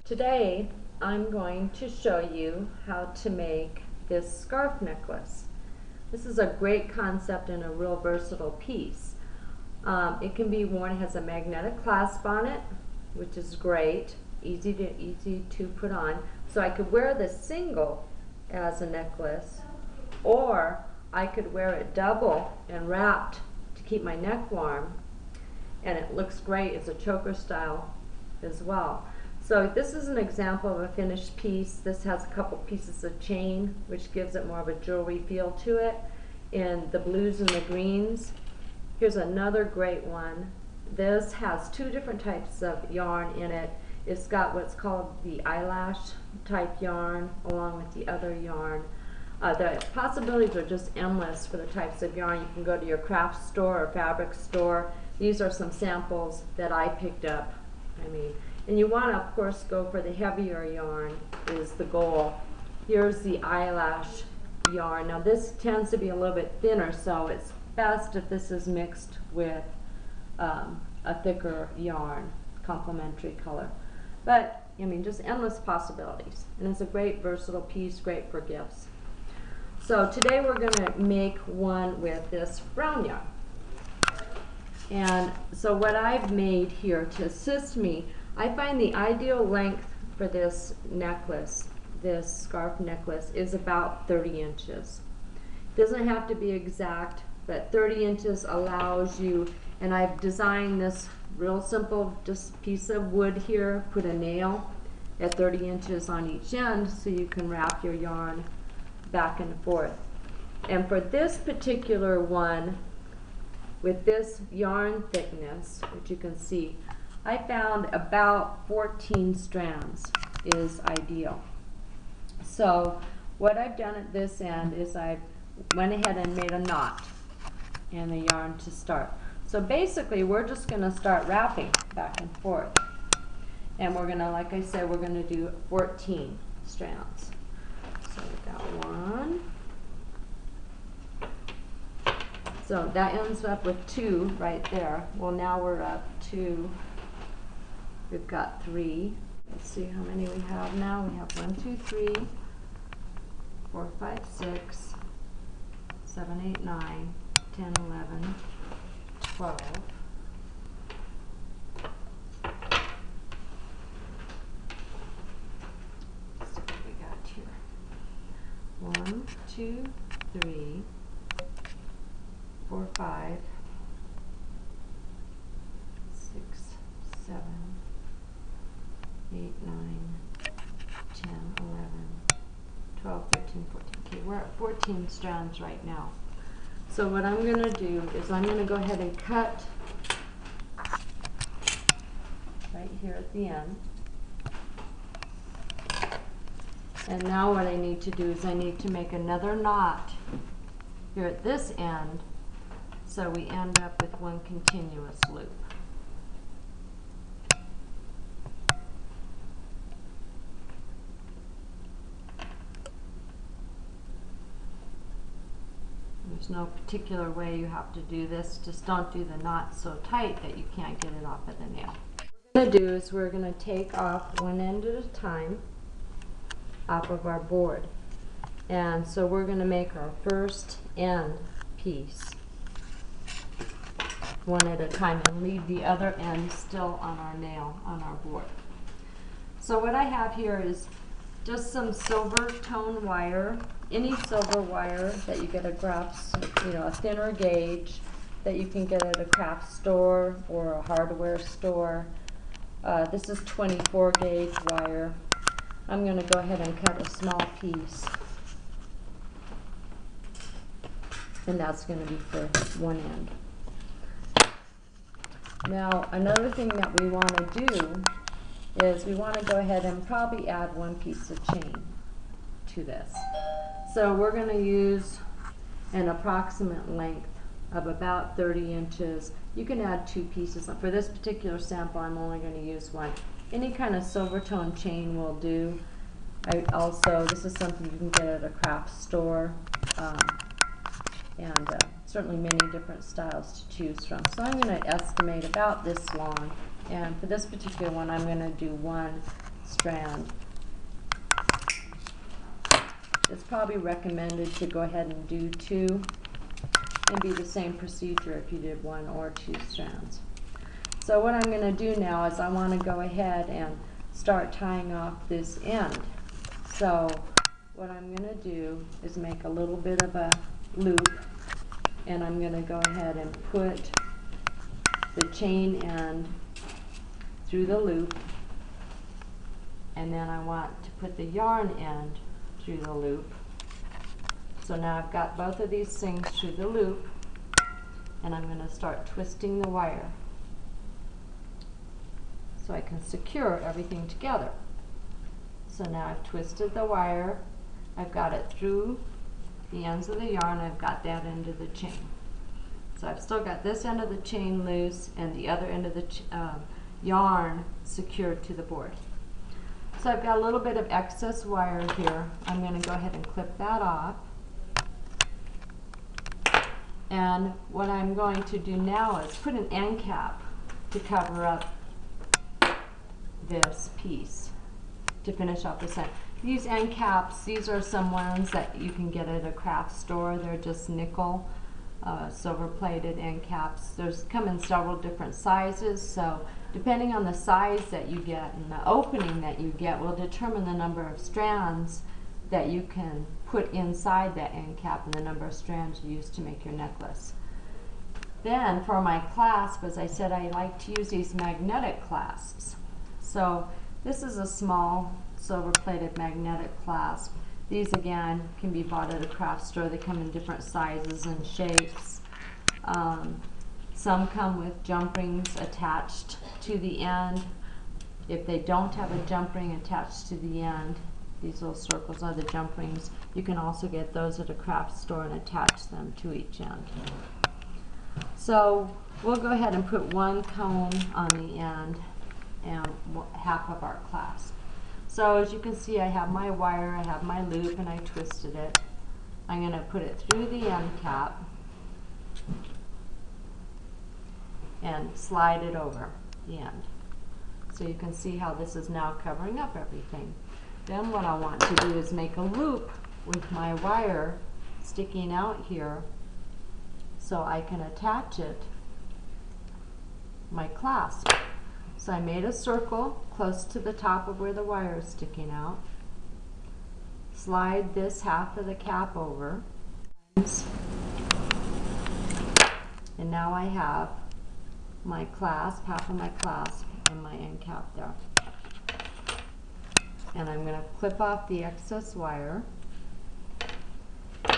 Today I'm going to show you how to make this scarf necklace. This is a great concept and a real versatile piece. It can be worn, it has a magnetic clasp on it, which is great, easy to put on. So I could wear this single as a necklace, or I could wear it double and wrapped to keep my neck warm, and it looks great as a choker style as well. So this is an example of a finished piece. This has a couple pieces of chain, which gives it more of a jewelry feel to it, in the blues and the greens. Here's another great one. This has two different types of yarn in it. It's got what's called the eyelash type yarn along with the other yarn. The possibilities are just endless for the types of yarn. You can go to your craft store or fabric store. These are some samples that I picked up. And you want to, of course, go for the heavier yarn is the goal. Here's the eyelash yarn. Now this tends to be a little bit thinner, so it's best if this is mixed with a thicker yarn, complementary color. But, just endless possibilities. And it's a great versatile piece, great for gifts. So today we're going to make one with this brown yarn. And so what I've made here to assist me, I find the ideal length for this necklace, this scarf necklace, is about 30 inches. It doesn't have to be exact, but 30 inches allows you, and I've designed this real simple, just piece of wood here, put a nail at 30 inches on each end so you can wrap your yarn back and forth. And for this particular one, with this yarn thickness, which you can see, I found about 14 strands is ideal. So what I've done at this end is I went ahead and made a knot in the yarn to start. So basically we're just going to start wrapping back and forth. And we're going to, like I said, we're going to do 14 strands. So we've got one. So that ends up with 2 right there. Well, now we're up to, we've got 3. Let's see how many we have now. We have 1, 2, 3, 4, 5, 6, 7, 8, 9, 10, 11, 12. Let's see what we got here. 1, 2, 3, 4, 5, 6, 7, 8, 9, 10, 11, 12, 13, 14. Okay, we're at 14 strands right now. So what I'm going to do is I'm going to go ahead and cut right here at the end. And now what I need to do is I need to make another knot here at this end, so we end up with one continuous loop. There's no particular way you have to do this, just don't do the knot so tight that you can't get it off of the nail. What we're going to do is we're going to take off one end at a time off of our board. And so we're going to make our first end piece one at a time and leave the other end still on our nail on our board. So what I have here is just some silver tone wire, any silver wire that you get at crafts, a thinner gauge that you can get at a craft store or a hardware store. This is 24 gauge wire. I'm going to go ahead and cut a small piece, and that's going to be for one end. Now another thing that we want to do is we want to go ahead and probably add one piece of chain to this. So we're going to use an approximate length of about 30 inches. You can add 2 pieces. For this particular sample, I'm only going to use 1. Any kind of silver tone chain will do. This is something you can get at a craft store, and certainly many different styles to choose from. So I'm going to estimate about this long, and for this particular one I'm going to do 1 strand. It's probably recommended to go ahead and do 2 and be the same procedure if you did 1 or 2 strands. So what I'm going to do now is I want to go ahead and start tying off this end. So what I'm going to do is make a little bit of a loop, and I'm going to go ahead and put the chain end through the loop, and then I want to put the yarn end through the loop. So now I've got both of these things through the loop, and I'm going to start twisting the wire so I can secure everything together. So now I've twisted the wire, I've got it through the ends of the yarn, I've got that end of the chain. So I've still got this end of the chain loose and the other end of the yarn secured to the board. So I've got a little bit of excess wire here. I'm going to go ahead and clip that off. And what I'm going to do now is put an end cap to cover up this piece to finish off this end. These end caps, these are some ones that you can get at a craft store. They're just nickel, silver plated end caps. There's come in several different sizes, so depending on the size that you get and the opening that you get will determine the number of strands that you can put inside that end cap and the number of strands you use to make your necklace. Then for my clasp, as I said, I like to use these magnetic clasps. So this is a small silver plated magnetic clasp. These again can be bought at a craft store. They come in different sizes and shapes. Some come with jump rings attached to the end. If they don't have a jump ring attached to the end, these little circles are the jump rings. You can also get those at a craft store and attach them to each end. So we'll go ahead and put 1 cone on the end and half of our clasp. So as you can see, I have my wire, I have my loop, and I twisted it. I'm going to put it through the end cap and slide it over the end. So you can see how this is now covering up everything. Then what I want to do is make a loop with my wire sticking out here so I can attach it, my clasp. So I made a circle close to the top of where the wire is sticking out. Slide this half of the cap over. And now I have my clasp, half of my clasp, and my end cap there. And I'm going to clip off the excess wire.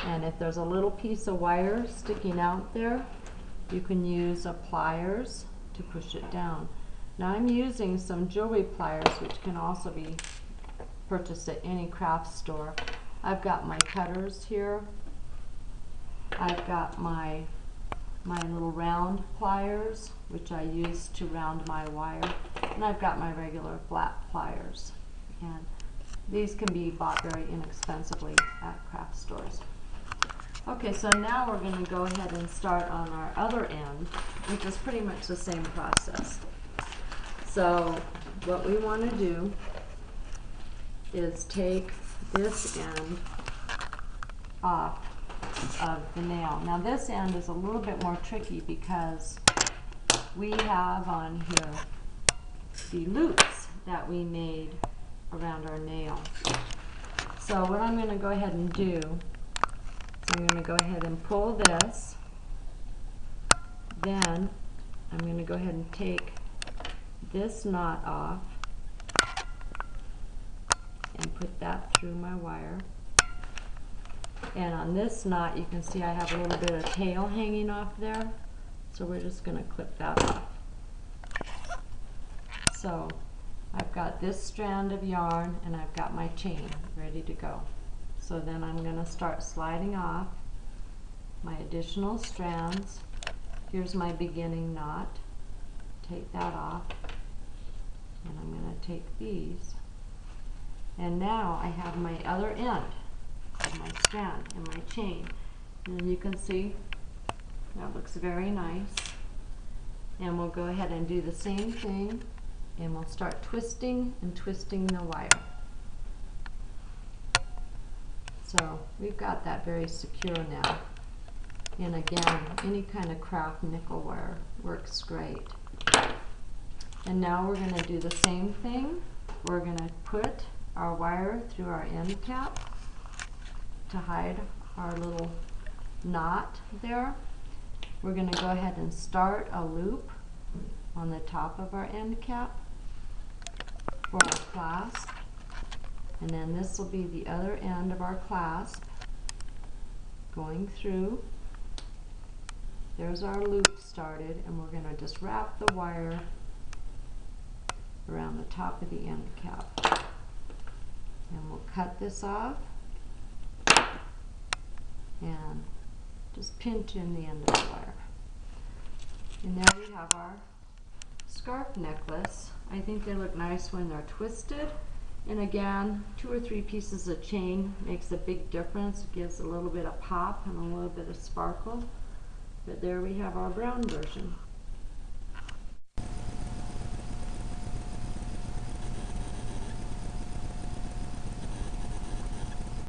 And if there's a little piece of wire sticking out there, you can use pliers to push it down. Now I'm using some jewelry pliers, which can also be purchased at any craft store. I've got my cutters here. I've got my little round pliers, which I use to round my wire. And I've got my regular flat pliers. And these can be bought very inexpensively at craft stores. Okay, so now we're going to go ahead and start on our other end, which is pretty much the same process. So what we want to do is take this end off of the nail. Now this end is a little bit more tricky because we have on here the loops that we made around our nail. So what I'm going to go ahead and do is I'm going to go ahead and pull this. Then I'm going to go ahead and take this knot off and put that through my wire. And on this knot you can see I have a little bit of tail hanging off there, so we're just going to clip that off. So I've got this strand of yarn and I've got my chain ready to go. So then I'm going to start sliding off my additional strands. Here's my beginning knot. Take that off. And I'm going to take these. And now I have my other end of my strand and my chain. And you can see that looks very nice. And we'll go ahead and do the same thing And we'll start twisting and twisting the wire. So we've got that very secure now. And again, any kind of craft nickel wire works great. And now we're going to do the same thing. We're going to put our wire through our end cap to hide our little knot there. We're going to go ahead and start a loop on the top of our end cap for our clasp, and then this will be the other end of our clasp going through. There's our loop started, and we're going to just wrap the wire around the top of the end cap, and we'll cut this off and just pinch in the end of the wire. And there we have our scarf necklace. I think they look nice when they're twisted. And again, 2 or 3 pieces of chain makes a big difference. It gives a little bit of pop and a little bit of sparkle. But there we have our brown version.